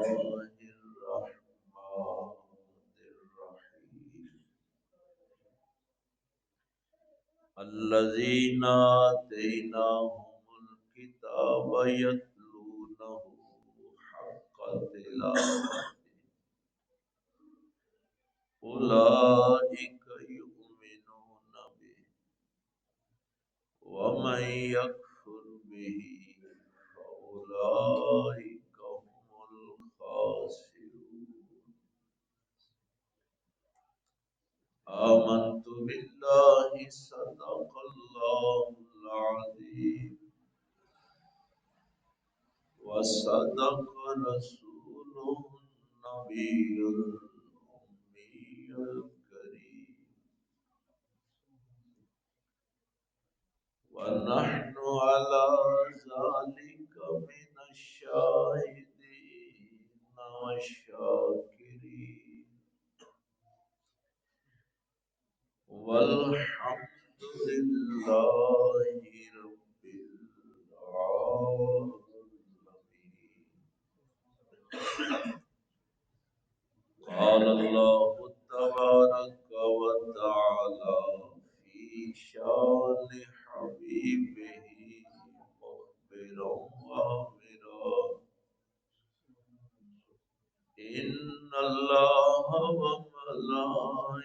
الرحيم الذين آتيناهم الكتاب يتلونه حق تلاوته أولئك يؤمنون به ومن يكفر به فأولئك هم الخاسرون آمنت بالله صدق الله العظيم وصدق رسوله النبي الأمي الكريم ونحن على ذلك من الشاهدين والشاكرين والحمد لله رب العالمين. قال الله تبارك وتعالى في شان حبيبه مخبرا وامرا إن الله وملائكته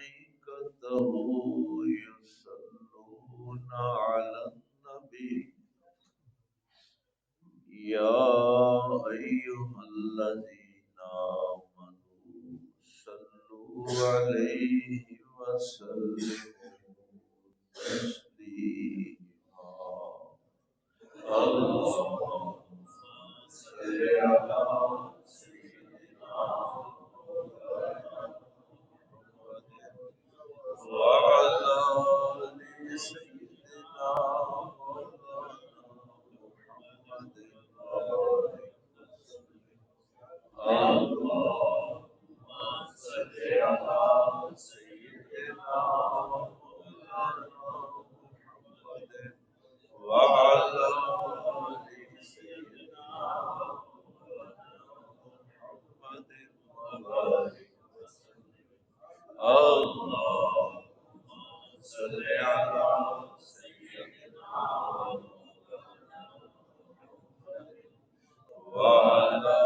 يصلون على النبي يا أيها الذين آمنوا صلوا عليه وسلموا تسليما. اللهم صل على سيدنا وعلى آل سيدنا محمد وبارك اللهم صل على سيدنا محمد وعلى آل سيدنا محمد وبارك اللهم صل على سيدنا وعلى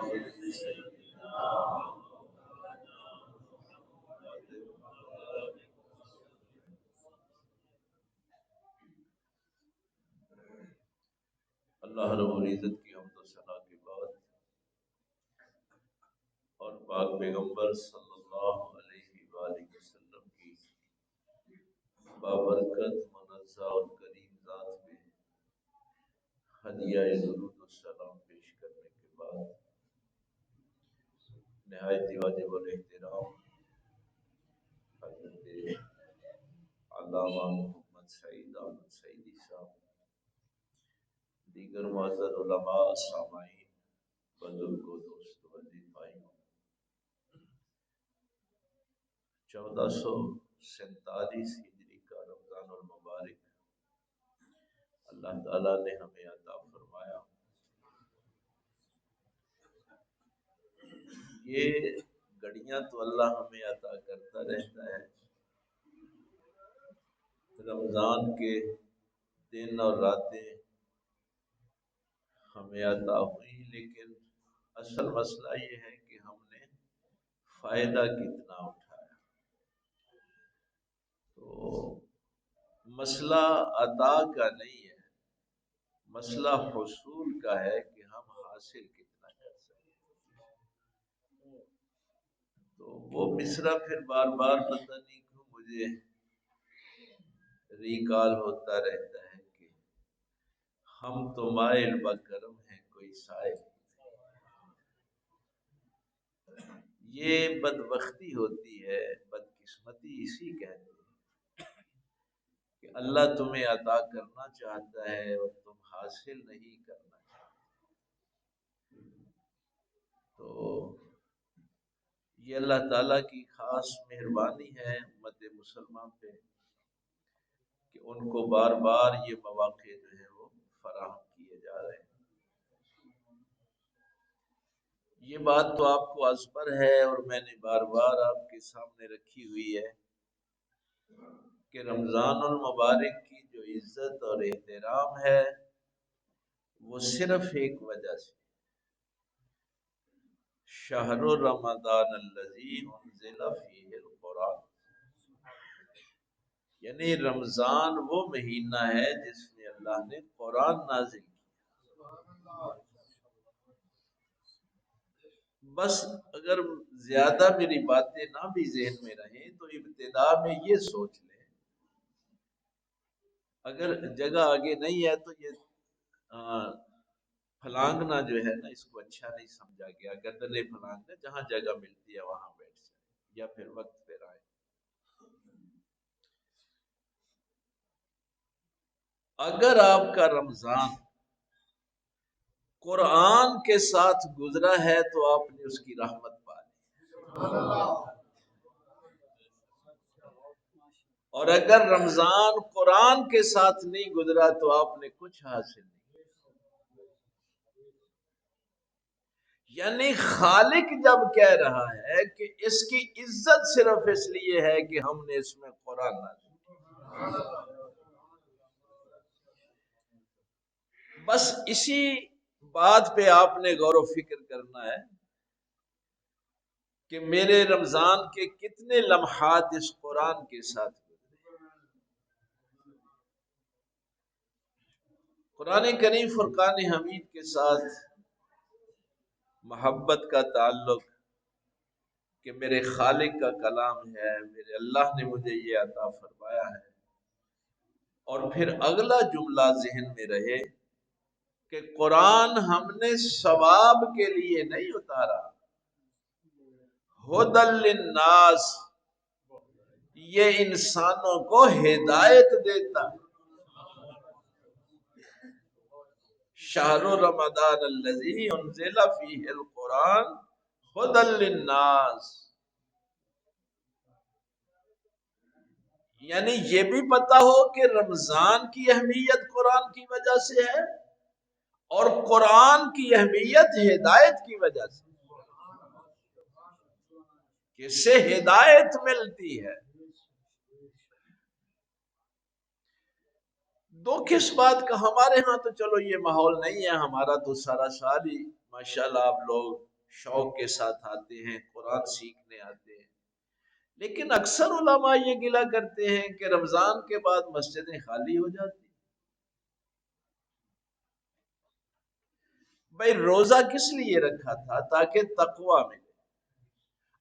آل سيدنا اللہ رب العزت کی حمد و ثنا کے بعد اور پاک پیغمبر صلی اللہ علیہ وآلہ وسلم کی بابرکت منزہ اور کریم ذات میں ہدیہ درود السلام پیش کرنے کے بعد نہایت واجب الاحترام حضرت علامہ محمد سعید احمد سعیدی صاحب، دیگر معزز علماء، سامعین، بزرگوں، دوستوں، عزیز بھائیوں، 1447 ہجری کا رمضان المبارک اللہ تعالیٰ نے ہمیں عطا فرمایا. یہ گھڑیاں تو اللہ ہمیں عطا کرتا رہتا ہے. رمضان کے دن اور راتیں ہمیں عطا ہوئی، لیکن اصل مسئلہ یہ ہے کہ ہم نے فائدہ کتنا اٹھایا. تو مسئلہ عطا کا نہیں ہے، مسئلہ حصول کا ہے کہ ہم حاصل کتنا کر سکیں. تو وہ مصرع پھر بار بار پتہ نہیں کیوں مجھے ریکال ہوتا رہتا ہے کہ ہم تو مائل بکرم ہیں کوئی سائل. یہ بدبختی ہوتی ہے، بدقسمتی اسی کہتے ہیں کہ اللہ تمہیں عطا کرنا چاہتا ہے اور تم حاصل نہیں کرنا چاہتے. تو یہ اللہ تعالیٰ کی خاص مہربانی ہے امت مسلمان پہ کہ ان کو بار بار یہ مواقع جو ہے وہ فراہم کیے جا رہے ہیں. یہ بات تو آپ کو ازبر ہے اور میں نے بار بار آپ کے سامنے رکھی ہوئی ہے کہ رمضان المبارک کی جو عزت اور احترام ہے وہ صرف ایک وجہ سے، شہر رمضان الذی انزل فیہ القرآن، یعنی رمضان وہ مہینہ ہے جس میں اللہ نے قرآن نازل کیا۔ بس اگر زیادہ میری باتیں نہ بھی ذہن میں رہیں تو ابتدا میں یہ سوچ لیں، اگر جگہ آگے نہیں ہے تو یہ پھلانگنا جو ہے نا اس کو اچھا نہیں سمجھا گیا، گردنے پھلانگنا، جہاں جگہ ملتی ہے وہاں بیٹھ جائے یا پھر وقت پہ آئے۔ اگر آپ کا رمضان قرآن کے ساتھ گزرا ہے تو آپ نے اس کی رحمت پا لی، اور اگر رمضان قرآن کے ساتھ نہیں گزرا تو آپ نے کچھ حاصل نہیں۔ یعنی خالق جب کہہ رہا ہے کہ اس کی عزت صرف اس لیے ہے کہ ہم نے اس میں قرآن نازل کیا، بس اسی بات پہ آپ نے غور و فکر کرنا ہے کہ میرے رمضان کے کتنے لمحات اس قرآن کے ساتھ گزرے۔ قرآن کریم فرقان حمید کے ساتھ محبت کا تعلق کہ میرے خالق کا کلام ہے، میرے اللہ نے مجھے یہ عطا فرمایا ہے، اور پھر اگلا جملہ ذہن میں رہے کہ قرآن ہم نے ثواب کے لیے نہیں اتارا، ہدی للناس، یہ انسانوں کو ہدایت دیتا۔ شہر رمضان الذی انزل فیہ القرآن ہدی للناس، یعنی یہ بھی پتا ہو کہ رمضان کی اہمیت قرآن کی وجہ سے ہے، اور قرآن کی اہمیت ہدایت کی وجہ سے، اس سے ہدایت ملتی ہے۔ دو کس بات کا، ہمارے ہاں تو چلو یہ ماحول نہیں ہے، ہمارا تو سارا سال ہی ماشاءاللہ آپ لوگ شوق کے ساتھ آتے ہیں، قرآن سیکھنے آتے ہیں، لیکن اکثر علماء یہ گلہ کرتے ہیں کہ رمضان کے بعد مسجدیں خالی ہو جاتی۔ بھائی روزہ کس لیے رکھا تھا؟ تاکہ تقوی ملے۔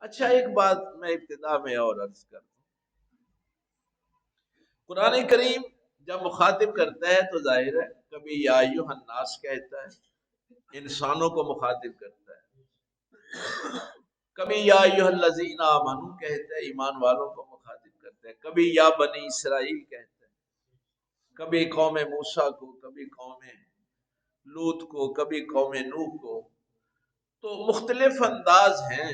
اچھا ایک بات میں ابتدا میں اور عرض کر دوں، قرآن کریم جب مخاطب کرتا ہے تو ظاہر ہے کبھی یا ایھا الناس کہتا ہے، انسانوں کو مخاطب کرتا ہے، کبھی یا ایھا الذین آمنوا کہتا ہے، ایمان والوں کو مخاطب کرتا ہے، کبھی یا بنی اسرائیل کہتا ہے، کبھی قوم موسیٰ کو، کبھی قوم لوط کو، کبھی قوم نوح کو، تو مختلف انداز ہیں۔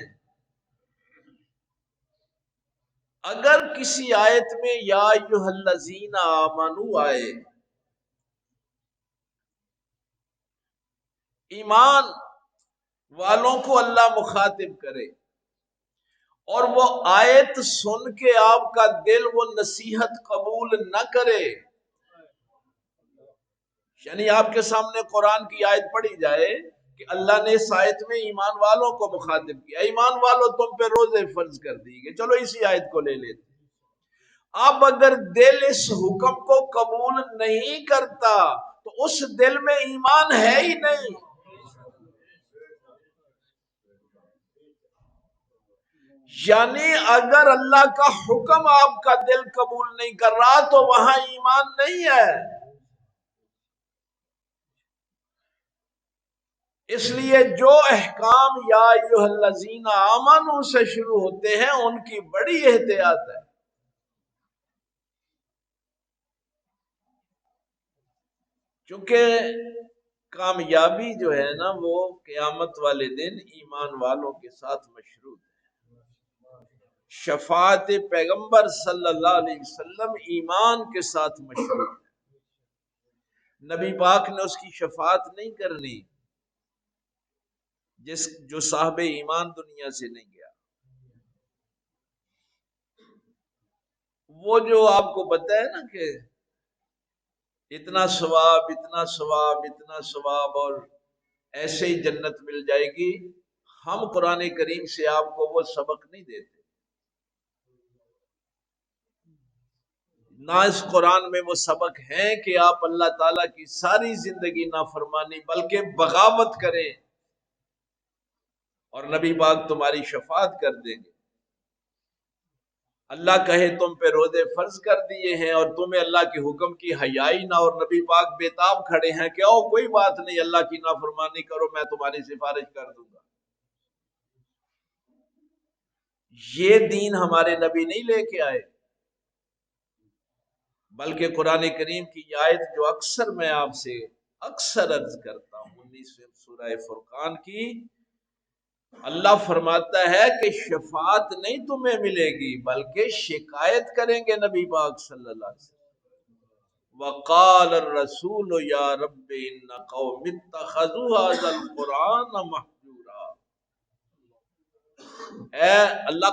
اگر کسی آیت میں یا ایھا الذین آمنوا آئے، ایمان والوں کو اللہ مخاطب کرے، اور وہ آیت سن کے آپ کا دل وہ نصیحت قبول نہ کرے، یعنی آپ کے سامنے قرآن کی آیت پڑھی جائے کہ اللہ نے اس آیت میں ایمان والوں کو مخاطب کیا، ایمان والوں تم پہ روزے فرض کر دی گئے، چلو اسی آیت کو لے لیتے، اب اگر دل اس حکم کو قبول نہیں کرتا تو اس دل میں ایمان ہے ہی نہیں۔ یعنی اگر اللہ کا حکم آپ کا دل قبول نہیں کر رہا تو وہاں ایمان نہیں ہے۔ اس لیے جو احکام یا ایھا الذین آمنوا سے شروع ہوتے ہیں ان کی بڑی احتیاط ہے، کیونکہ کامیابی جو ہے نا وہ قیامت والے دن ایمان والوں کے ساتھ مشروط ہے۔ شفاعت پیغمبر صلی اللہ علیہ وسلم ایمان کے ساتھ مشروط ہے، نبی پاک نے اس کی شفاعت نہیں کرنی، جو صاحب ایمان دنیا سے نہیں گیا، وہ جو آپ کو پتہ ہے نا کہ اتنا ثواب اتنا ثواب اتنا ثواب اور ایسے ہی جنت مل جائے گی، ہم قرآن کریم سے آپ کو وہ سبق نہیں دیتے، نہ اس قرآن میں وہ سبق ہیں کہ آپ اللہ تعالیٰ کی ساری زندگی نافرمانی بلکہ بغاوت کریں اور نبی پاک تمہاری شفاعت کر دیں گے۔ اللہ کہے تم پہ روزے فرض کر دیے ہیں اور تمہیں اللہ کے حکم کی حیائی نہ، اور نبی پاک بےتاب کھڑے ہیں کہ او کوئی بات نہیں، اللہ کی نافرمانی کرو میں تمہاری سفارش کر دوں گا۔ یہ دین ہمارے نبی نہیں لے کے آئے، بلکہ قرآن کریم کی یہ آیت جو اکثر میں آپ سے اکثر عرض کرتا ہوں، 19ویں سورہ فرقان کی، اللہ فرماتا ہے کہ شفاعت نہیں تمہیں ملے گی بلکہ شکایت کریں گے نبی پاک صلی اللہ علیہ وسلم۔ وقال الرسول یا رب ان قوم اتخذوا هذا القرآن مہجورا، اے اللہ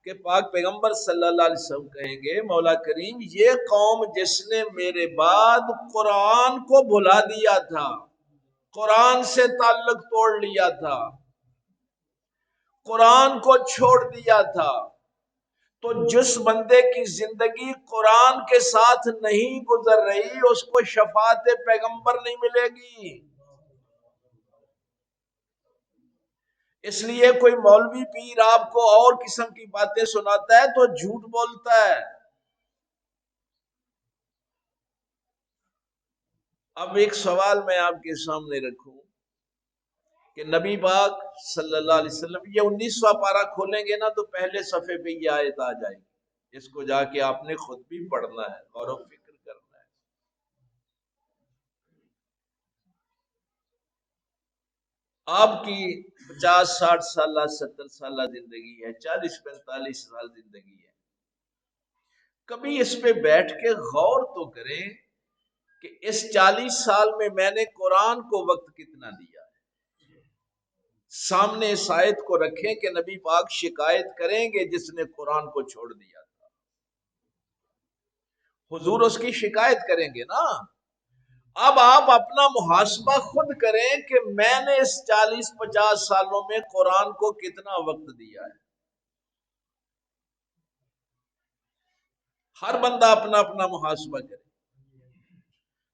کے پاک پیغمبر صلی اللہ علیہ وسلم کہیں گے مولا کریم یہ قوم جس نے میرے بعد قرآن کو بھلا دیا تھا، قرآن سے تعلق توڑ لیا تھا، قرآن کو چھوڑ دیا تھا، تو جس بندے کی زندگی قرآن کے ساتھ نہیں گزر رہی اس کو شفاعت پیغمبر نہیں ملے گی۔ اس لیے کوئی مولوی پیر آپ کو اور قسم کی باتیں سناتا ہے تو جھوٹ بولتا ہے۔ اب ایک سوال میں آپ کے سامنے رکھوں کہ نبی پاک صلی اللہ علیہ وسلم، یہ 19واں پارہ کھولیں گے نا تو پہلے صفحے پہ یہ آیت آ جائے گی، اس کو جا کے آپ نے خود بھی پڑھنا ہے، غور و فکر کرنا ہے۔ آپ کی 50 60 سالہ 70 سالہ زندگی ہے، 40 45 سال زندگی ہے، کبھی اس پہ بیٹھ کے غور تو کریں کہ اس 40 سال میں نے قرآن کو وقت کتنا دیا ہے۔ سامنے اس آیت کو رکھیں کہ نبی پاک شکایت کریں گے جس نے قرآن کو چھوڑ دیا تھا، حضور اس کی شکایت کریں گے نا۔ اب آپ اپنا محاسبہ خود کریں کہ میں نے اس 40 50 سالوں میں قرآن کو کتنا وقت دیا ہے۔ ہر بندہ اپنا اپنا محاسبہ کرے،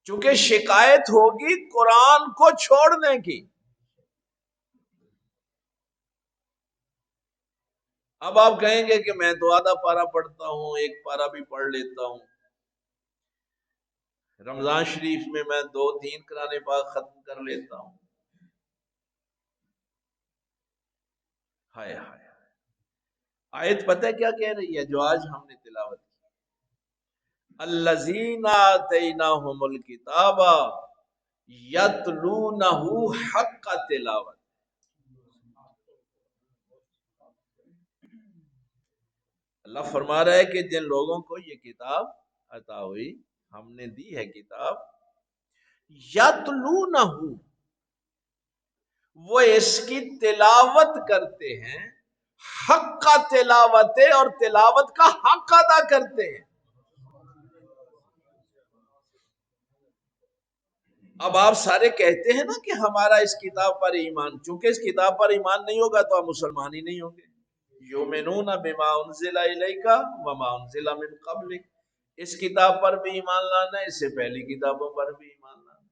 چونکہ شکایت ہوگی قرآن کو چھوڑنے کی۔ اب آپ کہیں گے کہ میں تو آدھا پارہ پڑھتا ہوں، ایک پارہ بھی پڑھ لیتا ہوں، رمضان شریف میں 2 3 قرآن پاک ختم کر لیتا ہوں۔ ہائے ہائے، آیت پتہ ہے کیا کہہ رہی ہے جو آج ہم نے تلاوت کی؟ الذین آتیناہم الکتاب یتلونہ حق تلاوت۔ اللہ فرما رہا ہے کہ جن لوگوں کو یہ کتاب عطا ہوئی، ہم نے دی ہے کتاب، یتلونہ، وہ اس کی تلاوت کرتے ہیں، حق کا تلاوت ہے اور تلاوت کا حق ادا کرتے ہیں۔ اب آپ سارے کہتے ہیں نا کہ ہمارا اس کتاب پر ایمان، چونکہ اس کتاب پر ایمان نہیں ہوگا تو آپ مسلمان ہی نہیں ہوں گے۔ یؤمنون بما انزل الیک وما انزل من قبلک، اس کتاب پر بھی ایمان لانا ہے، اس سے پہلی کتابوں پر بھی ایمان لانا ہے۔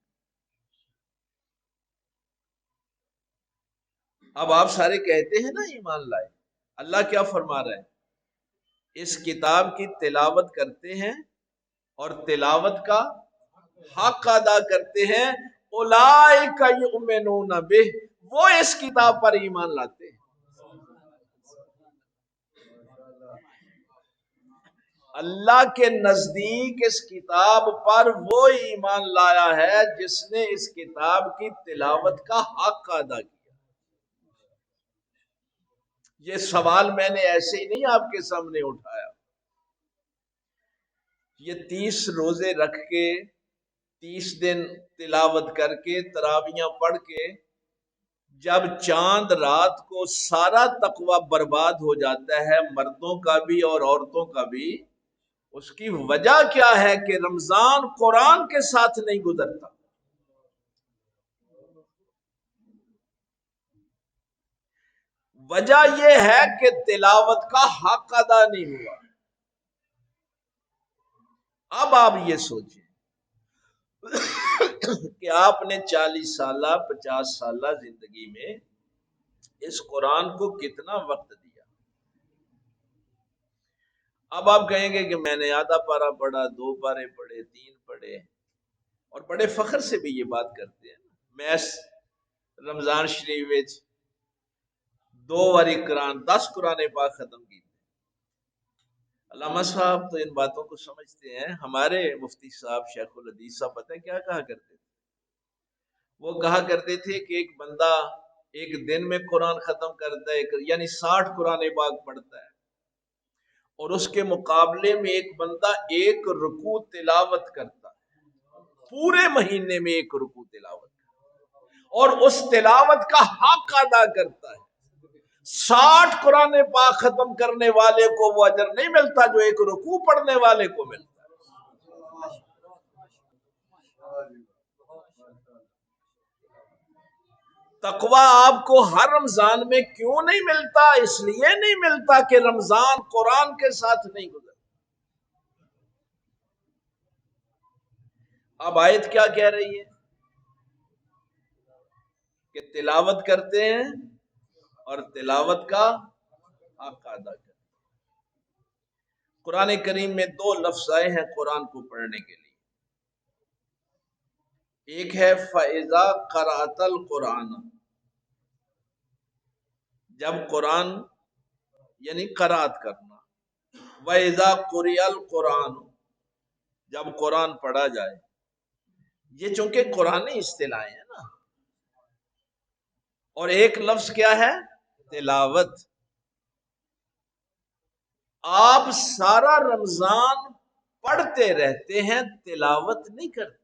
اب آپ سارے کہتے ہیں نا ایمان لائے، اللہ کیا فرما رہا ہے؟ اس کتاب کی تلاوت کرتے ہیں اور تلاوت کا حق ادا کرتے ہیں، اولئک یؤمنون بہ، وہ اس کتاب پر ایمان لاتے ہیں۔ اللہ کے نزدیک اس کتاب پر وہ ایمان لایا ہے جس نے اس کتاب کی تلاوت کا حق ادا کیا۔ یہ سوال میں نے ایسے ہی نہیں آپ کے سامنے اٹھایا، یہ 30 روزے رکھ کے، 30 دن تلاوت کر کے، تراویحاں پڑھ کے جب چاند رات کو سارا تقوی برباد ہو جاتا ہے، مردوں کا بھی اور عورتوں کا بھی، اس کی وجہ کیا ہے کہ رمضان قرآن کے ساتھ نہیں گزرتا۔ وجہ یہ ہے کہ تلاوت کا حق ادا نہیں ہوا۔ اب آپ یہ سوچیں کہ آپ نے 40 سالہ 50 سالہ زندگی میں اس قرآن کو کتنا وقت دیا۔ اب آپ کہیں گے کہ میں نے آدھا پارہ پڑھا، 2 پارے پڑھے، 3 پڑھے، اور بڑے فخر سے بھی یہ بات کرتے ہیں۔ میں رمضان شریف میں 2 واری قرآن 10 قرآن پاک ختم کی۔ علامہ صاحب تو ان باتوں کو سمجھتے ہیں۔ ہمارے مفتی صاحب شیخ الحدیث صاحب پتہ ہے کیا کہا کرتے تھے؟ وہ کہا کرتے تھے کہ ایک بندہ ایک دن میں قرآن ختم کرتا ہے، یعنی 60 قرآن پاک پڑھتا ہے، اور اس کے مقابلے میں ایک بندہ ایک رکوع تلاوت کرتا ہے، پورے مہینے میں ایک رکوع تلاوت کرتا، اور اس تلاوت کا حق ادا کرتا ہے۔ 60 قرآن پاک ختم کرنے والے کو وہ اجر نہیں ملتا جو ایک رکوع پڑھنے والے کو ملتا ہے۔ تقویٰ آپ کو ہر رمضان میں کیوں نہیں ملتا؟ اس لیے نہیں ملتا کہ رمضان قرآن کے ساتھ نہیں گزرتا۔ اب آیت کیا کہہ رہی ہے؟ کہ تلاوت کرتے ہیں اور تلاوت کا حق ادا کرتے ہیں۔ قرآن کریم میں 2 لفظ آئے ہیں قرآن کو پڑھنے کے لیے۔ ایک ہے فَإِذَا قَرَأْتَ الْقُرْآنَ، جب قرآن یعنی قرات کرنا، وَإِذَا قُرِئَ الْقُرْآنُ، جب قرآن پڑھا جائے۔ یہ چونکہ قرآنی اصطلاحیں ہیں نا، اور ایک لفظ کیا ہے؟ تلاوت۔ آپ سارا رمضان پڑھتے رہتے ہیں، تلاوت نہیں کرتے۔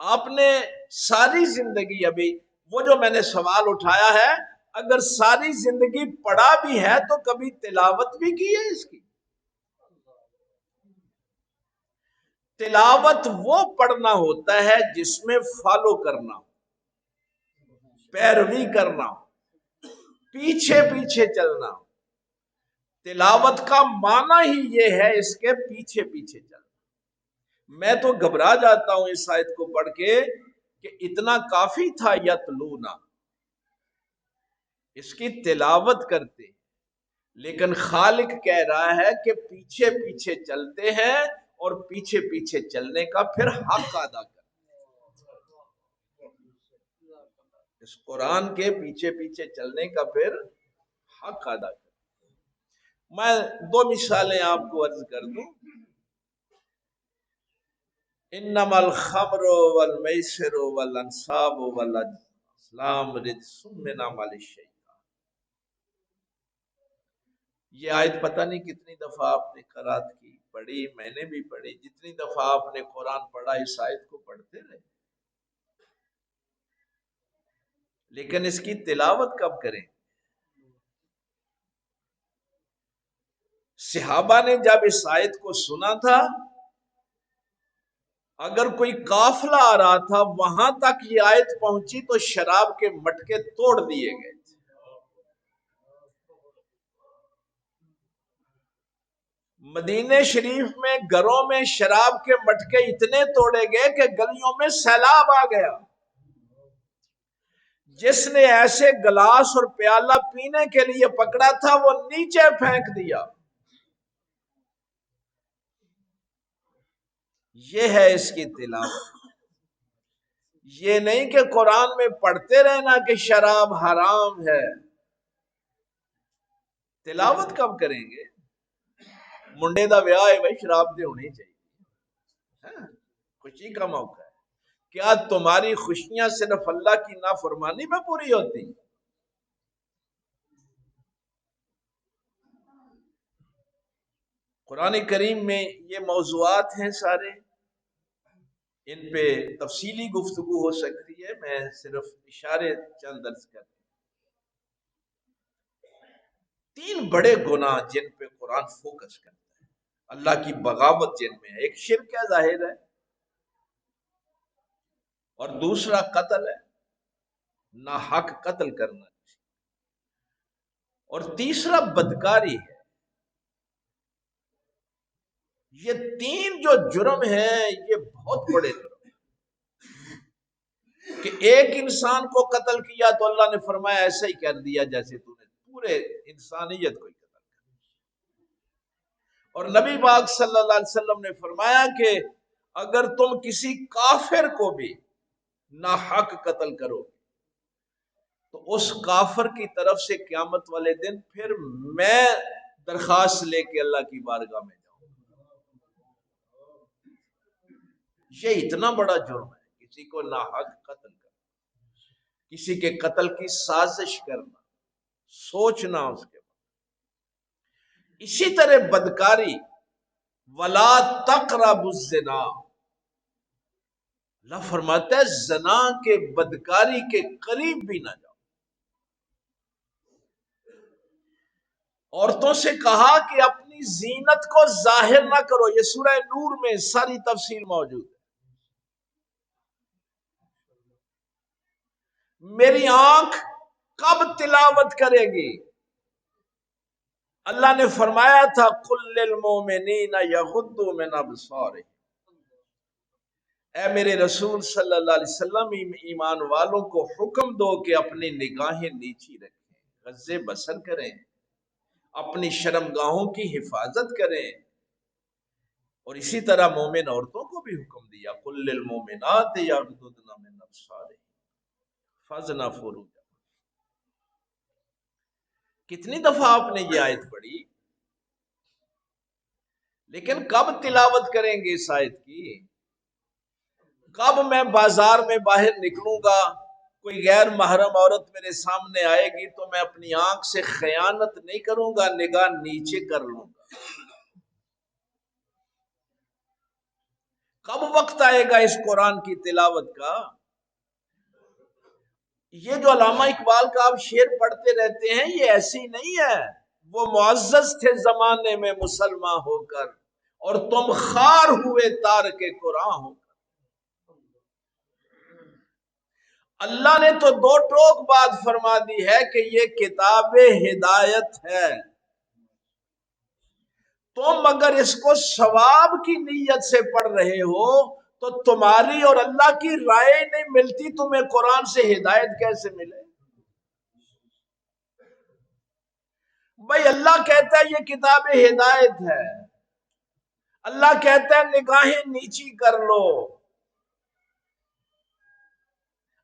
آپ نے ساری زندگی، ابھی وہ جو میں نے سوال اٹھایا ہے، اگر ساری زندگی پڑھا بھی ہے تو کبھی تلاوت بھی کی ہے اس کی؟ تلاوت وہ پڑھنا ہوتا ہے جس میں فالو کرنا ہو، پیروی کرنا ہو، پیچھے پیچھے چلنا ہو۔ تلاوت کا معنی ہی یہ ہے اس کے پیچھے پیچھے چلنا۔ میں تو گھبرا جاتا ہوں اس آیت کو پڑھ کے کہ اتنا کافی تھا یتلونا، اس کی تلاوت کرتے، لیکن خالق کہہ رہا ہے کہ پیچھے پیچھے چلتے ہیں، اور پیچھے پیچھے چلنے کا پھر حق ادا کرتے، اس قرآن کے پیچھے پیچھے چلنے کا پھر حق ادا کرتے۔ میں 2 مثالیں آپ کو عرض کر دوں۔ انما الخمر والمیسر والانصاب والازلام رجس من عمل الشیطان۔ یہ آیت پتہ نہیں کتنی دفعہ آپ نے قرات کی، پڑھی، میں نے بھی پڑھی۔ جتنی دفعہ آپ نے قرآن پڑھا اس آیت کو پڑھتے رہے، لیکن اس کی تلاوت کب کریں؟ صحابہ نے جب اس آیت کو سنا تھا، اگر کوئی قافلہ آ رہا تھا وہاں تک یہ آیت پہنچی تو شراب کے مٹکے توڑ دیے گئے تھے۔ مدینہ شریف میں گھروں میں شراب کے مٹکے اتنے توڑے گئے کہ گلیوں میں سیلاب آ گیا۔ جس نے ایسے گلاس اور پیالہ پینے کے لیے پکڑا تھا وہ نیچے پھینک دیا۔ یہ ہے اس کی تلاوت۔ یہ نہیں کہ قرآن میں پڑھتے رہنا کہ شراب حرام ہے۔ تلاوت کب کریں گے؟ منڈے دا بیاہ ہے بھائی، شراب دے ہونی چاہیے، خوشی کا موقع ہے۔ کیا تمہاری خوشیاں صرف اللہ کی نافرمانی میں پوری ہوتی؟ قرآن کریم میں یہ موضوعات ہیں سارے، ان پہ تفصیلی گفتگو ہو سکتی ہے، میں صرف اشارے چند درج کر. تین بڑے گناہ جن پہ قرآن فوکس کرتا ہے، اللہ کی بغاوت جن میں ہے. ایک شرک ہے، ظاہر ہے، اور دوسرا قتل ہے، ناحق قتل کرنا، اور تیسرا بدکاری ہے. یہ تین جو جرم ہیں یہ بہت بڑے جرم کہ ایک انسان کو قتل کیا تو اللہ نے فرمایا ایسا ہی کر دیا جیسے تو نے پورے انسانیت کو قتل کیا. اور نبی پاک صلی اللہ علیہ وسلم نے فرمایا کہ اگر تم کسی کافر کو بھی ناحق قتل کرو تو اس کافر کی طرف سے قیامت والے دن پھر میں درخواست لے کے اللہ کی بارگاہ میں جاؤں. یہ اتنا بڑا جرم ہے، کسی کو ناحق قتل کرنا، کسی کے قتل کی سازش کرنا، سوچنا اس کے بعد. اسی طرح بدکاری، ولا تقربوا الزنا، اللہ فرماتا ہے زنا کے بدکاری کے قریب بھی نہ جاؤ. عورتوں سے کہا کہ اپنی زینت کو ظاہر نہ کرو، یہ سورہ نور میں ساری تفصیل موجود ہے. میری آنکھ کب تلاوت کرے گی؟ اللہ نے فرمایا تھا قل للمؤمنین یغضوا من ابصارہم، اے میرے رسول صلی اللہ علیہ وسلم ایمان والوں کو حکم دو کہ اپنی نگاہیں نیچی رکھیں، غض بصر کریں، اپنی شرمگاہوں کی حفاظت کریں. اور اسی طرح مومن عورتوں کو بھی حکم دیا قل للمؤمنات یغضضن من ابصارہن فضنا فروج. کتنی دفعہ آپ نے یہ آیت پڑھی، لیکن کب تلاوت کریں گے اس آیت کی؟ کب میں بازار میں باہر نکلوں گا، کوئی غیر محرم عورت میرے سامنے آئے گی تو میں اپنی آنکھ سے خیانت نہیں کروں گا، نگاہ نیچے کر لوں گا. کب وقت آئے گا اس قرآن کی تلاوت کا؟ یہ جو علامہ اقبال کا آپ شعر پڑھتے رہتے ہیں یہ ایسی نہیں ہے. وہ معزز تھے زمانے میں مسلمان ہو کر، اور تم خار ہوئے تارک قرآن ہو. اللہ نے تو دو ٹوک بات فرما دی ہے کہ یہ کتاب ہدایت ہے. تم اگر اس کو ثواب کی نیت سے پڑھ رہے ہو تو تمہاری اور اللہ کی رائے نہیں ملتی، تمہیں قرآن سے ہدایت کیسے ملے؟ بھائی اللہ کہتا ہے یہ کتاب ہدایت ہے، اللہ کہتا ہے نگاہیں نیچی کر لو،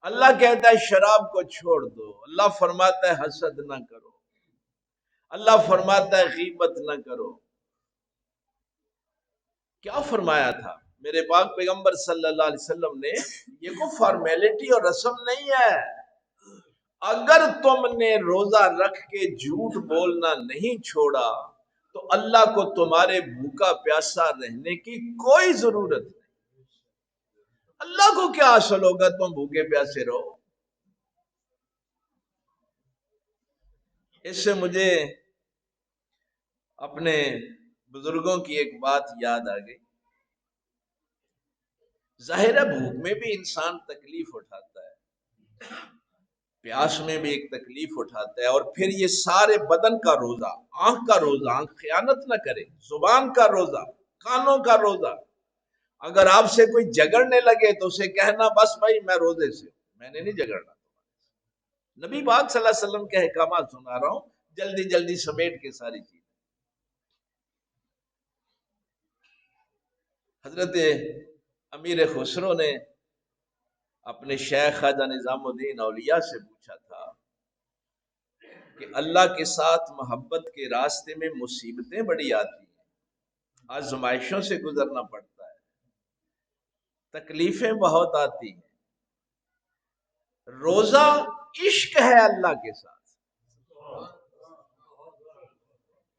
اللہ کہتا ہے شراب کو چھوڑ دو، اللہ فرماتا ہے حسد نہ کرو، اللہ فرماتا ہے غیبت نہ کرو. کیا فرمایا تھا میرے پاک پیغمبر صلی اللہ علیہ وسلم نے؟ یہ کوئی فارمیلٹی اور رسم نہیں ہے. اگر تم نے روزہ رکھ کے جھوٹ بولنا نہیں چھوڑا تو اللہ کو تمہارے بھوکا پیاسا رہنے کی کوئی ضرورت نہیں. اللہ کو کیا حاصل ہوگا تم بھوکے پیاسے رہو؟ اس سے مجھے اپنے بزرگوں کی ایک بات یاد آ گئی. ظاہر ہے بھوک میں بھی انسان تکلیف اٹھاتا ہے، پیاس میں بھی ایک تکلیف اٹھاتا ہے، اور پھر یہ سارے بدن کا روزہ، آنکھ کا روزہ، آنکھ خیانت نہ کرے، زبان کا روزہ، کانوں کا روزہ. اگر آپ سے کوئی جگڑنے لگے تو اسے کہنا بس بھائی میں روزے سے ہوں، میں نے نہیں جگڑنا. نبی پاک صلی اللہ علیہ وسلم کے احکامات سنا رہا ہوں، جلدی جلدی سمیٹ کے ساری چیز. حضرت امیر خسرو نے اپنے شیخ خواجہ نظام الدین اولیاء سے پوچھا تھا کہ اللہ کے ساتھ محبت کے راستے میں مصیبتیں بڑی آتی ہیں، آزمائشوں سے گزرنا پڑتا ہے، تکلیفیں بہت آتی ہیں. روزہ عشق ہے اللہ کے ساتھ.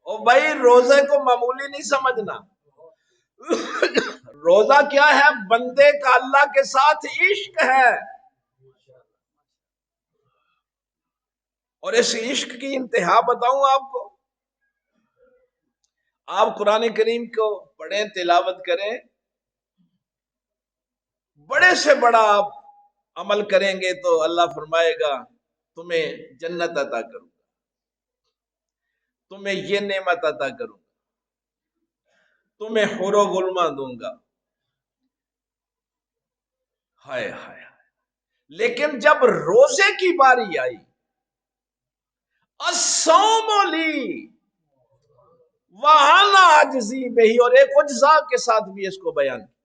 اور بھائی روزے کو معمولی نہیں سمجھنا. روزہ کیا ہے؟ بندے کا اللہ کے ساتھ عشق ہے، اور اس عشق کی انتہا بتاؤں آپ کو، آپ قرآن کریم کو پڑھیں، تلاوت کریں، بڑے سے بڑا آپ عمل کریں گے تو اللہ فرمائے گا تمہیں جنت عطا کروں گا، تمہیں یہ نعمت عطا کروں گا، تمہیں حور و غلمان دوں گا. ہائے ہائے. لیکن جب روزے کی باری آئی، الصوم لی وانا اجزی بہی، اور ایک اجزا کے ساتھ بھی اس کو بیان کیا.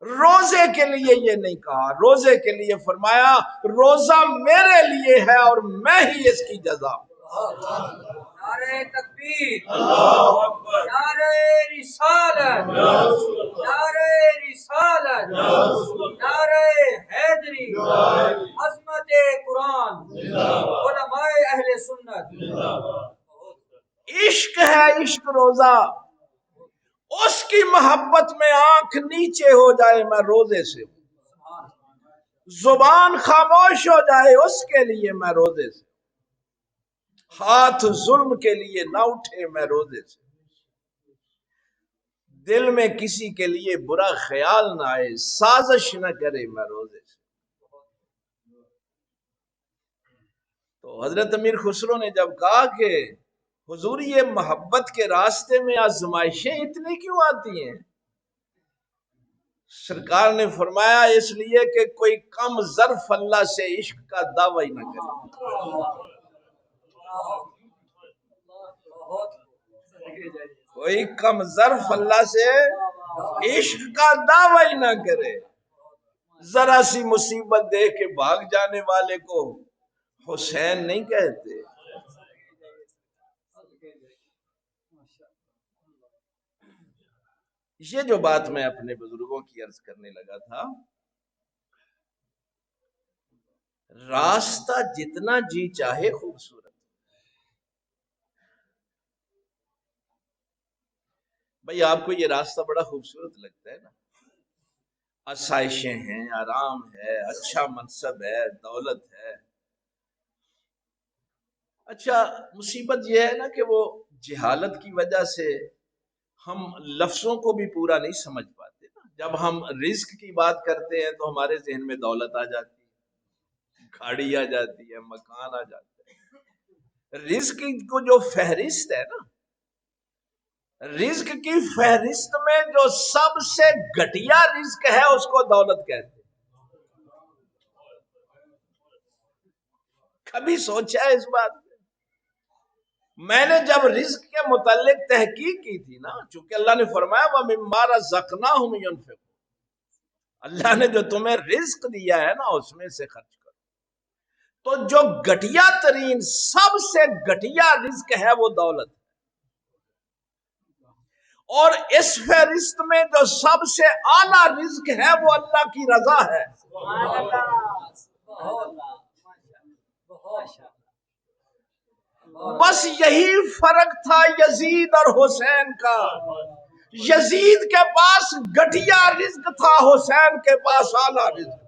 روزے کے لیے یہ نہیں کہا، روزے کے لیے فرمایا روزہ میرے لیے ہے اور میں ہی اس کی جزا. نعرہ تکبیر، اللہ اکبر، نعرہ رسالت، نعرہ رسالت، نعرہ حیدری، عظمت قرآن، علماء اہل سنت. عشق ہے، عشق روزہ، اس کی محبت میں آنکھ نیچے ہو جائے میں روزے سے، زبان خاموش ہو جائے اس کے لیے میں روزے سے، ہاتھ ظلم کے لیے نہ اٹھے میں روزے سے، دل میں کسی کے لیے برا خیال نہ آئے، سازش نہ کرے میں روزے سے. تو حضرت امیر خسرو نے جب کہا کہ حضور یہ محبت کے راستے میں آزمائشیں اتنی کیوں آتی ہیں، سرکار نے فرمایا اس لیے کہ کوئی کم ظرف اللہ سے عشق کا دعوی نہ کرے، کوئی کم ظرف اللہ سے عشق کا دعوی نہ کرے. ذرا سی مصیبت دیکھ کے بھاگ جانے والے کو حسین نہیں کہتے. یہ جو بات میں اپنے بزرگوں کی عرض کرنے لگا تھا، راستہ جتنا جی چاہے خوبصورت، بھئی آپ کو یہ راستہ بڑا خوبصورت لگتا ہے نا، آسائشیں ہیں، آرام ہے، اچھا منصب ہے، دولت ہے. اچھا مصیبت یہ ہے نا کہ وہ جہالت کی وجہ سے ہم لفظوں کو بھی پورا نہیں سمجھ پاتے نا. جب ہم رزق کی بات کرتے ہیں تو ہمارے ذہن میں دولت آ جاتی ہے، گاڑی آ جاتی ہے، مکان آ جاتا ہے. رزق کو جو فہرست ہے نا، رزق کی فہرست میں جو سب سے گھٹیا رزق ہے اس کو دولت کہتے ہیں. کبھی سوچا ہے اس بات پہ؟ میں نے جب رزق کے متعلق تحقیق کی تھی نا، چونکہ اللہ نے فرمایا وَمِمَّا رَزَقْنَاهُمْ يُنْفِقُونَ، اللہ نے جو تمہیں رزق دیا ہے نا اس میں سے خرچ کرو. تو جو گھٹیا ترین سب سے گھٹیا رزق ہے وہ دولت ہے، اور اس فہرست میں جو سب سے اعلیٰ رزق ہے وہ اللہ کی رضا ہے. بس یہی فرق تھا یزید اور حسین کا. یزید کے پاس گھٹیا رزق تھا، حسین کے پاس اعلیٰ رزق.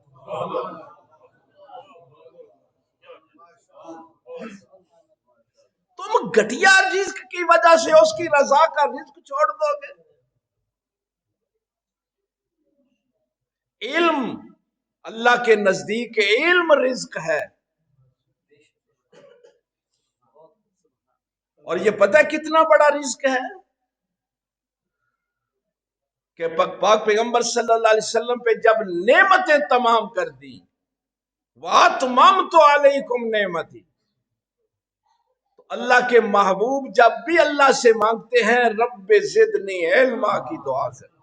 تم گھٹیا رزق کی وجہ سے اس کی رضا کا رزق چھوڑ دو گے. علم اللہ کے نزدیک علم رزق ہے، اور یہ پتہ کتنا بڑا رزق ہے کہ پاک پیغمبر صلی اللہ علیہ وسلم پہ جب نعمتیں تمام کر دی، وَأَتْمَمْتُ عَلَيْكُمْ نِعْمَتِي، تو اللہ کے محبوب جب بھی اللہ سے مانگتے ہیں رب زدنی علما کی دعا کریں.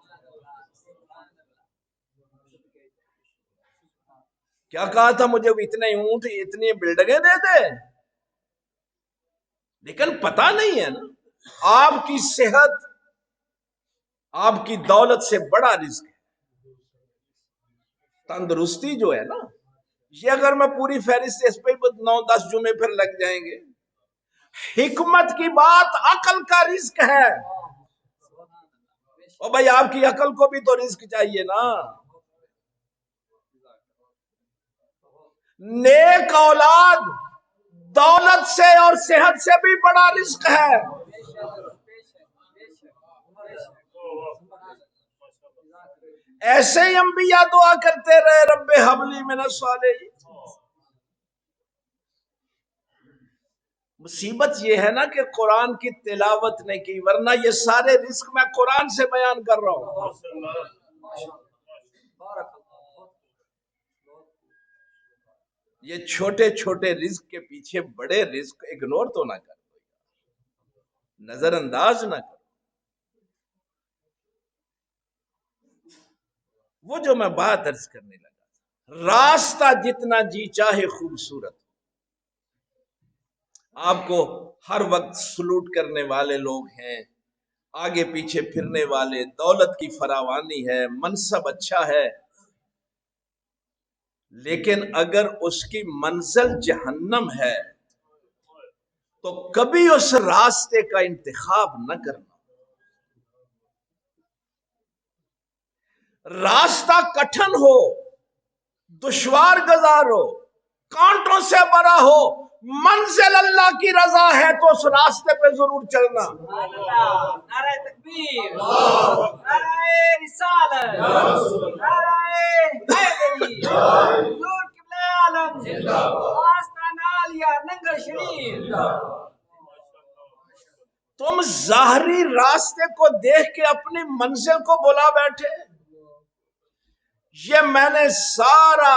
کیا کہا تھا؟ مجھے اتنے اونٹ اتنی بلڈنگیں دے دے، لیکن پتہ نہیں ہے نا آپ کی صحت آپ کی دولت سے بڑا رزق ہے. تندرستی جو ہے نا، یہ اگر میں پوری فہرست اس پہ 9-10 جمعے پھر لگ جائیں گے. حکمت کی بات عقل کا رزق ہے، اور بھائی آپ کی عقل کو بھی تو رزق چاہیے نا. نیک اولاد دولت سے اور صحت سے بھی بڑا رزق ہے. ایسے ہی انبیاء دعا کرتے رہے رب حبلی من الصالحین. مصیبت یہ ہے نا کہ قرآن کی تلاوت نہیں کی، ورنہ یہ سارے رزق میں قرآن سے بیان کر رہا ہوں. یہ چھوٹے چھوٹے رزق کے پیچھے بڑے رزق اگنور تو نہ کرو، نظر انداز نہ کرو. وہ جو میں بات عرض کرنے لگا، راستہ جتنا جی چاہے خوبصورت، آپ کو ہر وقت سلوٹ کرنے والے لوگ ہیں، آگے پیچھے پھرنے والے، دولت کی فراوانی ہے، منصب اچھا ہے، لیکن اگر اس کی منزل جہنم ہے تو کبھی اس راستے کا انتخاب نہ کرنا. راستہ کٹھن ہو، دشوار گزار ہو، کانٹوں سے بھرا ہو، منزل اللہ کی رضا ہے تو اس راستے پہ ضرور چلنا. نعرہ تکبیر، نعرہ رسالت، نعرہ حیدری، حضور قبلہ عالم، آستانہ عالیہ ننگل شریف. تم ظاہری راستے کو دیکھ کے اپنی منزل کو بلا بیٹھے. یہ میں نے سارا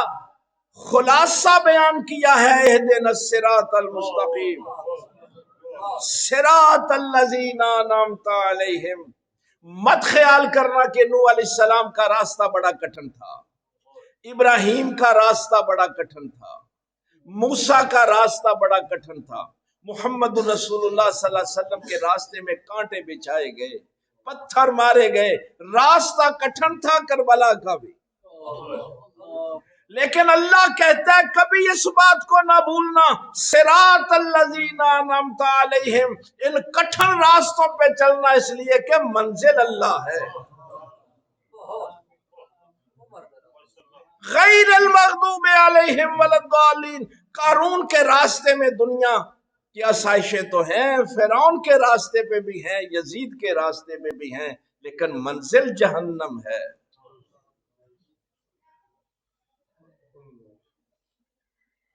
خلاصہ بیان کیا ہے. اہدنا الصراط المستقیم صراط الذین انعمت علیہم. مت خیال کرنا کہ نوح علیہ السلام کا راستہ بڑا کٹھن تھا، ابراہیم کا راستہ بڑا کٹھن تھا، موسیٰ کا راستہ بڑا کٹھن تھا، محمد رسول اللہ صلی اللہ علیہ وسلم کے راستے میں کانٹے بچھائے گئے، پتھر مارے گئے، راستہ کٹھن تھا کربلا کا بھی. لیکن اللہ کہتا ہے کبھی اس بات کو نہ بھولنا، صراط الذین انعمت علیہم، ان کٹھن راستوں پہ چلنا، اس لیے کہ منزل اللہ ہے. غیر المغضوب علیہم ولا الضالین. قارون کے راستے میں دنیا کی آسائشیں تو ہیں، فرعون کے راستے پہ بھی ہیں، یزید کے راستے پہ بھی ہیں، لیکن منزل جہنم ہے.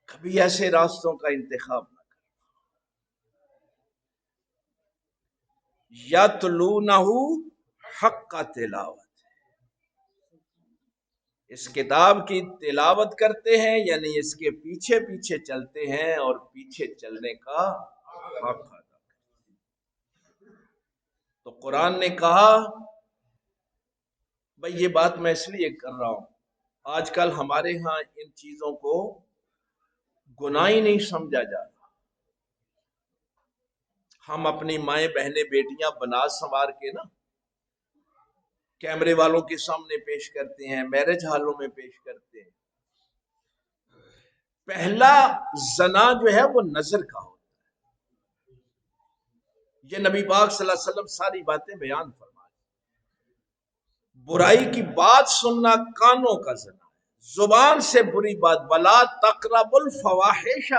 کبھی ایسے راستوں کا انتخاب نہ کریں. یتلونہ حق تلاوت، اس کتاب کی تلاوت کرتے ہیں، یعنی اس کے پیچھے پیچھے چلتے ہیں اور پیچھے چلنے کا حق ادا کرتے ہیں. تو قرآن نے کہا، بھئی یہ بات میں اس لیے کر رہا ہوں، آج کل ہمارے ہاں ان چیزوں کو گناہ ہی نہیں سمجھا جاتا. ہم اپنی مائیں بہنیں بیٹیاں بنا سنوار کے نا کیمرے والوں کے سامنے پیش کرتے ہیں، میرج ہالوں میں پیش کرتے ہیں. پہلا زنا جو ہے وہ نظر کا ہوتا ہے. یہ نبی پاک صلی اللہ علیہ وسلم ساری باتیں بیان فرمائے. برائی کی بات سننا کانوں کا زنا ہے، زبان سے بری بات. وَلَا تَقْرَبُوا الْفَوَاحِشَ،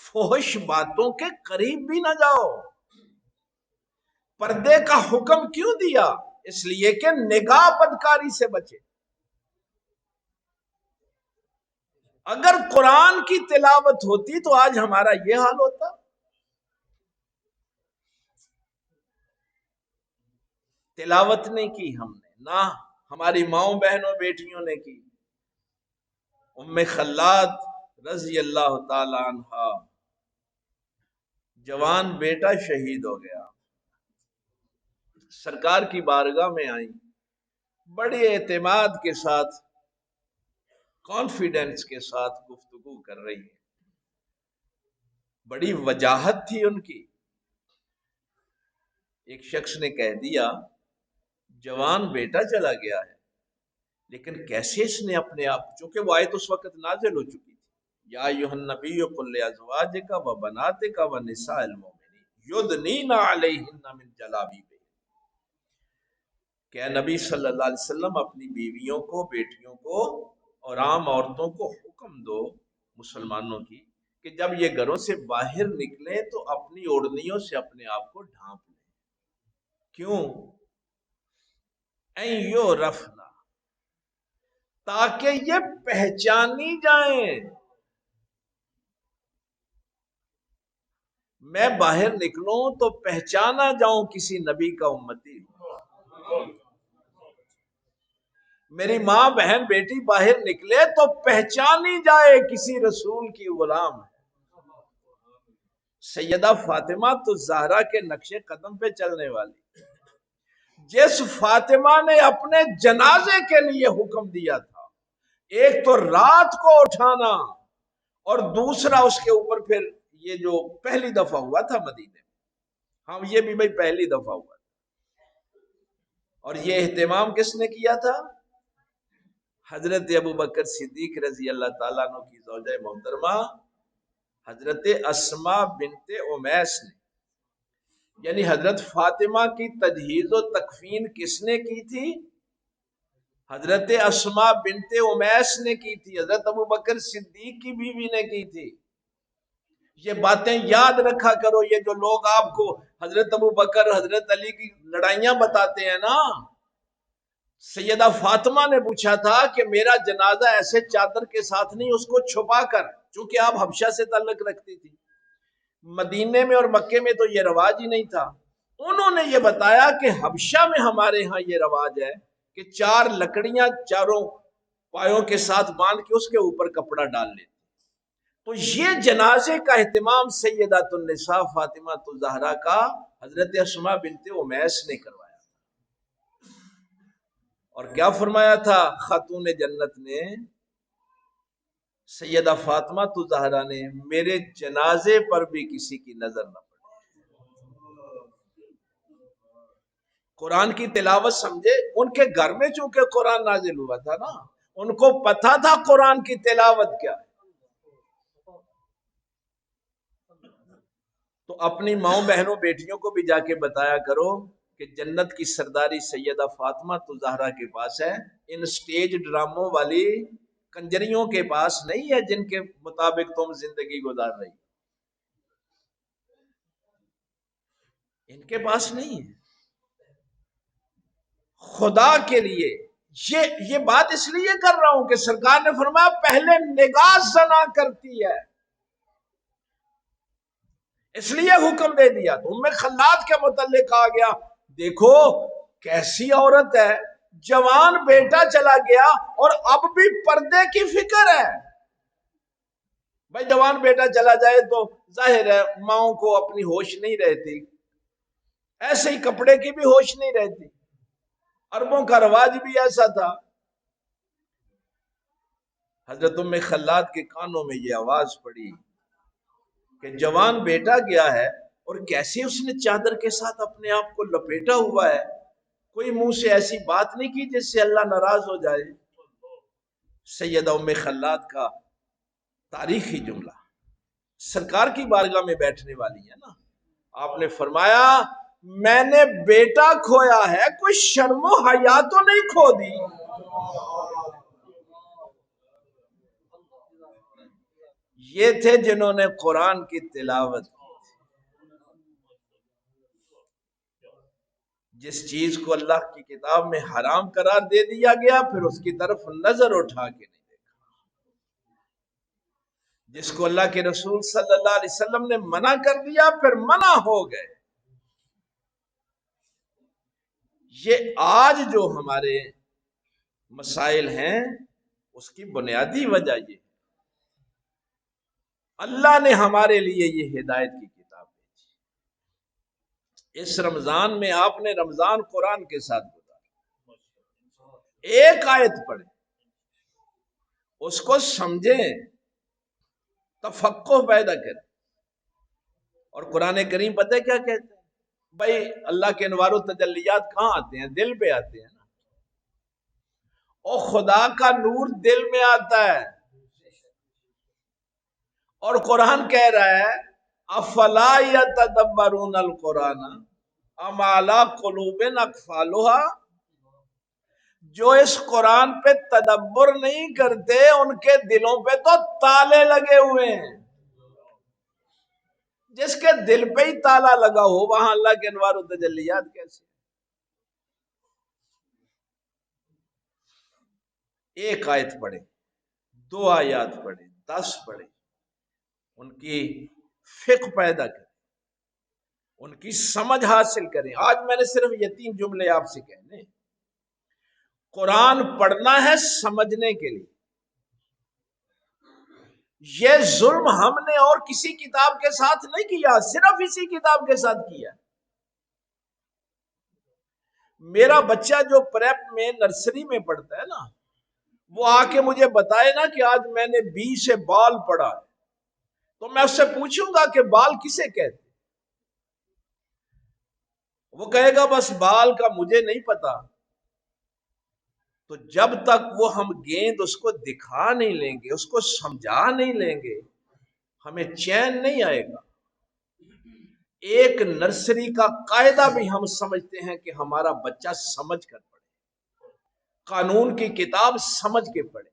فحش باتوں کے قریب بھی نہ جاؤ. پردے کا حکم کیوں دیا؟ اس لیے کہ نگاہ بدکاری سے بچے. اگر قرآن کی تلاوت ہوتی تو آج ہمارا یہ حال ہوتا. تلاوت نہیں کی ہم نے، نہ ہماری ماؤں بہنوں بیٹیوں نے کی. ام خلاد رضی اللہ تعالی عنہا، جوان بیٹا شہید ہو گیا، سرکار کی بارگاہ میں آئیں، بڑے اعتماد کے ساتھ، کانفیڈنس کے ساتھ گفتگو کر رہی ہیں. بڑی وجاہت تھی ان کی. ایک شخص نے کہہ دیا جوان بیٹا چلا گیا ہے، لیکن کیسے اس نے اپنے آپ، چونکہ وہ آیت اس وقت نازل ہو چکی تھی، یا ایھا النبی قل لازواجک وبناتک ونساء المؤمنین یدنین علیہن من جلابیبہن. کہ اے نبی صلی اللہ علیہ وسلم اپنی بیویوں کو، بیٹیوں کو اور عام عورتوں کو حکم دو مسلمانوں کی کہ جب یہ گھروں سے باہر نکلیں تو اپنی اوڑھنیوں سے اپنے آپ کو ڈھانپ لیں۔ کیوں؟ این یو رفنا، تاکہ یہ پہچانی جائیں۔ میں باہر نکلوں تو پہچانا جاؤں کسی نبی کا امتی ہوں۔ میری ماں، بہن، بیٹی باہر نکلے تو پہچانی جائے کسی رسول کی غلام ہے۔ سیدہ فاطمہ تو زہرا کے نقش قدم پہ چلنے والی، جس فاطمہ نے اپنے جنازے کے لیے حکم دیا تھا، ایک تو رات کو اٹھانا اور دوسرا اس کے اوپر پھر یہ جو پہلی دفعہ ہوا تھا مدینے میں، ہاں یہ بھی بھائی پہلی دفعہ ہوا تھا، اور یہ اہتمام کس نے کیا تھا؟ حضرت ابوبکر صدیق رضی اللہ تعالیٰ عنہ کی زوجہ محترمہ حضرت اسماء بنت امیس نے، یعنی حضرت فاطمہ کی تجہیز و تکفین کس نے کی تھی؟ حضرت اسماء بنت امیس نے کی تھی، حضرت ابوبکر صدیق کی بیوی نے کی تھی۔ یہ باتیں یاد رکھا کرو، یہ جو لوگ آپ کو حضرت ابوبکر حضرت علی کی لڑائیاں بتاتے ہیں نا، سیدہ فاطمہ نے پوچھا تھا کہ میرا جنازہ ایسے چادر کے ساتھ نہیں، اس کو چھپا کر، چونکہ آپ حبشہ سے تعلق رکھتی تھی، مدینے میں اور مکے میں تو یہ رواج ہی نہیں تھا۔ انہوں نے یہ بتایا کہ حبشہ میں ہمارے ہاں یہ رواج ہے کہ 4 لکڑیاں چاروں پایوں کے ساتھ باندھ کے اس کے اوپر کپڑا ڈال لیتے، تو یہ جنازے کا اہتمام سیدۃ النساء فاطمہ الزہرا کا حضرت اسماء بنت امیس نے کروایا، اور کیا فرمایا تھا خاتون جنت نے، سیدہ فاطمہ الزہرا نے، میرے جنازے پر بھی کسی کی نظر نہ پڑے۔ قرآن کی تلاوت سمجھے، ان کے گھر میں چونکہ قرآن نازل ہوا تھا نا، ان کو پتا تھا قرآن کی تلاوت کیا ہے، تو اپنی ماؤں، بہنوں، بیٹیوں کو بھی جا کے بتایا کرو کہ جنت کی سرداری سیدہ فاطمہ الزہرا کے پاس ہے، ان سٹیج ڈراموں والی کنجریوں کے پاس نہیں ہے جن کے مطابق تم زندگی گزار رہی، ان کے پاس نہیں ہے۔ خدا کے لیے یہ بات اس لیے کر رہا ہوں کہ سرکار نے فرمایا پہلے نگاہ زنا کرتی ہے، اس لیے حکم دے دیا۔ تو ام خلاد کے متعلق کہا گیا دیکھو کیسی عورت ہے، جوان بیٹا چلا گیا اور اب بھی پردے کی فکر ہے۔ بھائی جوان بیٹا چلا جائے تو ظاہر ہے ماؤں کو اپنی ہوش نہیں رہتی، ایسے ہی کپڑے کی بھی ہوش نہیں رہتی، عربوں کا رواج بھی ایسا تھا۔ حضرت ام خلاد کے کانوں میں یہ آواز پڑی کہ جوان بیٹا گیا ہے اور کیسے اس نے چادر کے ساتھ اپنے آپ کو لپیٹا ہوا ہے، کوئی منہ سے ایسی بات نہیں کی جس سے اللہ ناراض ہو جائے۔ سیدہ ام خلاد کا تاریخی جملہ، سرکار کی بارگاہ میں بیٹھنے والی ہے نا، آپ نے فرمایا میں نے بیٹا کھویا ہے، کوئی شرم و حیا تو نہیں کھو دی؟ یہ تھے جنہوں نے قرآن کی تلاوت کی، جس چیز کو اللہ کی کتاب میں حرام قرار دے دیا گیا پھر اس کی طرف نظر اٹھا کے نہیں دیکھا، جس کو اللہ کے رسول صلی اللہ علیہ وسلم نے منع کر دیا پھر منع ہو گئے۔ یہ آج جو ہمارے مسائل ہیں اس کی بنیادی وجہ یہ، اللہ نے ہمارے لیے یہ ہدایت کی کتاب بھیجی، اس رمضان میں آپ نے رمضان قرآن کے ساتھ گزارا، ایک آیت پڑھیں، اس کو سمجھیں، تفقہ پیدا کریں، اور قرآن کریم پتہ ہے کیا کہتے ہیں؟ بھائی اللہ کے انوار و تجلیات کہاں آتے ہیں؟ دل پہ آتے ہیں نا، اور خدا کا نور دل میں آتا ہے، اور قرآن کہہ رہا ہے افلا یتدبرون القرآن ام علی قلوب اقفالها، جو اس قرآن پہ تدبر نہیں کرتے ان کے دلوں پہ تو تالے لگے ہوئے ہیں. جس کے دل پہ ہی تالا لگا ہو وہاں اللہ کے انوار و تجلیات کیسے؟ ایک آیت پڑھے، 2 آیات پڑھے، 10 پڑھے، ان کی فقہ پیدا کریں، ان کی سمجھ حاصل کریں. آج میں نے صرف یہ 3 جملے آپ سے کہنے. قرآن پڑھنا ہے سمجھنے کے لیے. یہ ظلم ہم نے اور کسی کتاب کے ساتھ نہیں کیا، صرف اسی کتاب کے ساتھ کیا. میرا بچہ جو پریپ میں نرسری میں پڑھتا ہے نا، وہ آ کے مجھے بتائے نا کہ آج میں نے بی سے بال پڑھا، تو میں اس سے پوچھوں گا کہ بال کسے کہتے؟ وہ کہے گا بس بال کا مجھے نہیں پتا. تو جب تک وہ ہم گیند اس کو دکھا نہیں لیں گے، اس کو سمجھا نہیں لیں گے، ہمیں چین نہیں آئے گا. ایک نرسری کا قاعدہ بھی ہم سمجھتے ہیں کہ ہمارا بچہ سمجھ کر پڑھے، قانون کی کتاب سمجھ کے پڑھے،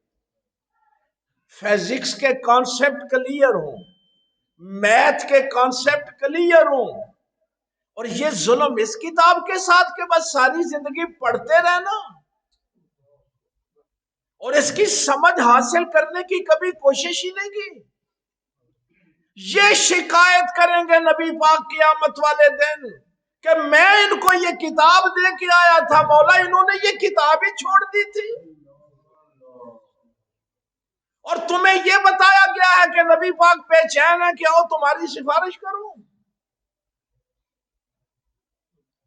فزکس کے کانسیپٹ کلیئر ہوں، میتھ کے کانسیپٹ کلیئر ہوں. اور یہ ظلم اس کتاب کے ساتھ کہ بس ساری زندگی پڑھتے رہنا اور اس کی سمجھ حاصل کرنے کی کبھی کوشش ہی نہیں کی. یہ شکایت کریں گے نبی پاک قیامت والے دن کہ میں ان کو یہ کتاب دے کے آیا تھا مولا، انہوں نے یہ کتاب ہی چھوڑ دی تھی، اور تمہیں یہ بتایا گیا ہے کہ نبی پاک بے چین ہے کہ آؤ تمہاری سفارش کروں.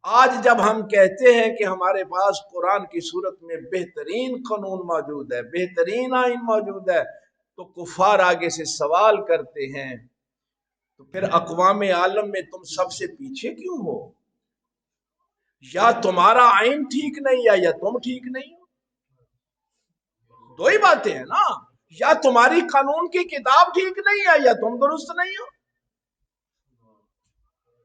آج جب ہم کہتے ہیں کہ ہمارے پاس قرآن کی صورت میں بہترین قانون موجود ہے، بہترین آئین موجود ہے، تو کفار آگے سے سوال کرتے ہیں تو پھر اقوام عالم میں تم سب سے پیچھے کیوں ہو؟ یا تمہارا آئین ٹھیک نہیں ہے یا تم ٹھیک نہیں ہو. 2 ہی باتیں ہیں نا، یا تمہاری قانون کی کتاب ٹھیک نہیں ہے یا تم درست نہیں ہو.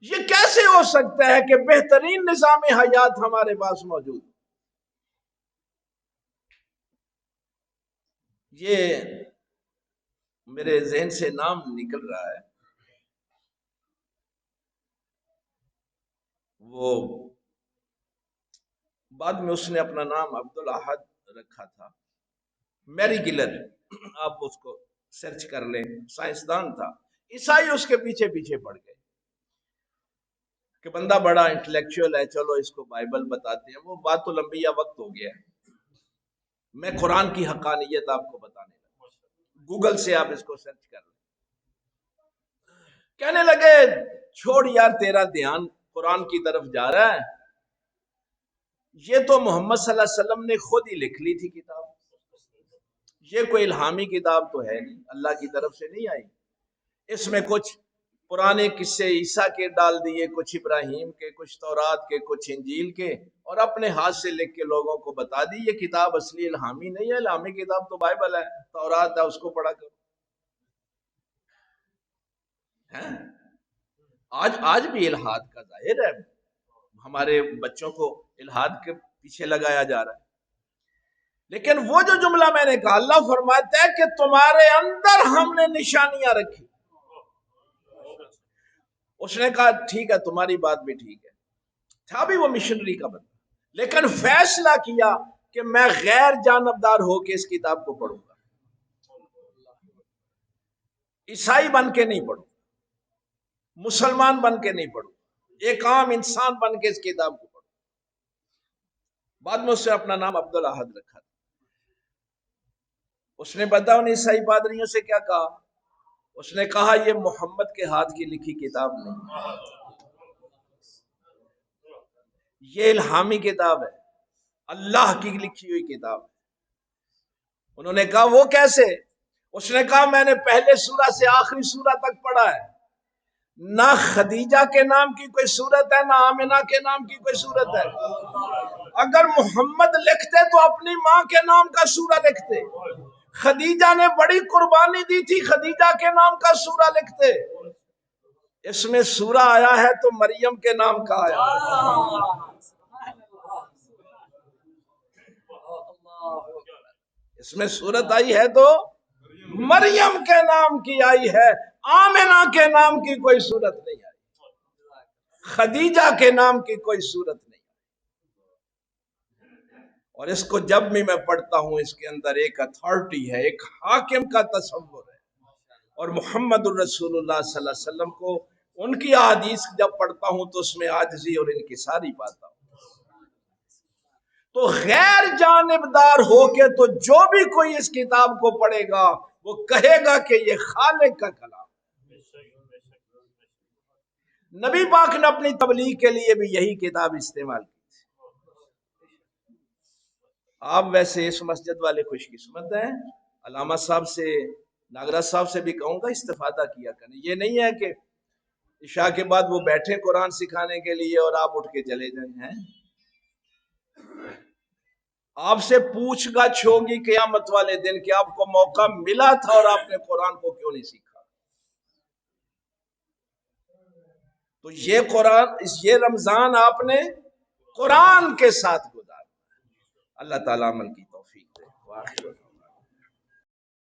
یہ کیسے ہو سکتا ہے کہ بہترین نظام حیات ہمارے پاس موجود؟ یہ میرے ذہن سے نام نکل رہا ہے، وہ بعد میں اس نے اپنا نام عبدالاحد رکھا تھا، میری گلر، آپ اس کو سرچ کر لیں، سائنسدان تھا. عیسائی اس کے پیچھے پیچھے پڑ گئے کہ بندہ بڑا انٹلیکچوئل ہے، چلو اس کو بائبل بتاتے ہیں. وہ بات تو لمبی وقت ہو گیا ہے، میں قرآن کی حقانیت آپ کو بتانے لگا. گوگل سے آپ اس کو سرچ کر لیں. کہنے لگے چھوڑ یار، تیرا دھیان قرآن کی طرف جا رہا ہے، یہ تو محمد صلی اللہ علیہ وسلم نے خود ہی لکھ لی تھی کتاب، یہ کوئی الہامی کتاب تو ہے نہیں، اللہ کی طرف سے نہیں آئی. اس میں کچھ پرانے قصے عیسیٰ کے ڈال دیے، کچھ ابراہیم کے، کچھ تورات کے، کچھ انجیل کے، اور اپنے ہاتھ سے لکھ کے لوگوں کو بتا دی. یہ کتاب اصلی الہامی نہیں ہے، الہامی کتاب تو بائبل ہے، تورات ہے، اس کو پڑھا کرو. آج بھی الہاد کا ظاہر ہے، ہمارے بچوں کو الہاد کے پیچھے لگایا جا رہا ہے. لیکن وہ جو جملہ میں نے کہا، اللہ فرماتا ہے کہ تمہارے اندر ہم نے نشانیاں رکھی. اس نے کہا ٹھیک ہے، تمہاری بات بھی ٹھیک ہے، تھا بھی وہ مشنری کا بندہ، لیکن فیصلہ کیا کہ میں غیر جانبدار ہو کے اس کتاب کو پڑھوں گا، عیسائی بن کے نہیں پڑھوں، مسلمان بن کے نہیں پڑھوں، ایک عام انسان بن کے اس کتاب کو پڑھوں. بعد میں اس نے اپنا نام عبدالاحد رکھا تھا. اس نے بتایا ان عیسائی پادریوں سے کیا کہا، اس نے کہا یہ محمد کے ہاتھ کی لکھی کتاب نہیں، یہ الہامی کتاب ہے، اللہ کی لکھی ہوئی کتاب ہے. انہوں نے کہا وہ کیسے؟ اس نے کہا میں نے پہلے سورہ سے آخری سورہ تک پڑھا ہے، نہ خدیجہ کے نام کی کوئی صورت ہے، نہ آمنہ کے نام کی کوئی صورت ہے. اگر محمد لکھتے تو اپنی ماں کے نام کا سورہ لکھتے، خدیجہ نے بڑی قربانی دی تھی، خدیجہ کے نام کا سورہ لکھتے. اس میں سورہ آیا ہے تو مریم کے نام کا آیا. اس میں صورت آئی ہے تو مریم کے نام کی آئی ہے، آمنہ کے نام کی کوئی صورت نہیں آئی، خدیجہ کے نام کی کوئی صورت نہیں۔ اور اس کو جب بھی میں پڑھتا ہوں اس کے اندر ایک اتھارٹی ہے، ایک حاکم کا تصور ہے، اور محمد الرسول اللہ صلی اللہ علیہ وسلم کو ان کی احادیث جب پڑھتا ہوں تو اس میں عاجزی اور انکساری پاتا ہوں۔ تو غیر جانبدار ہو کے تو جو بھی کوئی اس کتاب کو پڑھے گا وہ کہے گا کہ یہ خالق کا کلام۔ نبی پاک نے اپنی تبلیغ کے لیے بھی یہی کتاب استعمال کی۔ آپ ویسے اس مسجد والے خوش قسمت ہیں، علامہ صاحب سے، ناگرہ صاحب سے بھی کہوں گا استفادہ کیا کریں۔ یہ نہیں ہے کہ عشاء کے بعد وہ بیٹھے قرآن سکھانے کے لیے اور آپ اٹھ کے چلے جائیں ہیں۔ آپ سے پوچھ گچھ ہوگی قیامت والے دن کہ آپ کو موقع ملا تھا اور آپ نے قرآن کو کیوں نہیں سیکھا۔ تو یہ قرآن، یہ رمضان آپ نے قرآن کے ساتھ گزارا۔ اللہ تعالیٰ عمل کی توفیق دے۔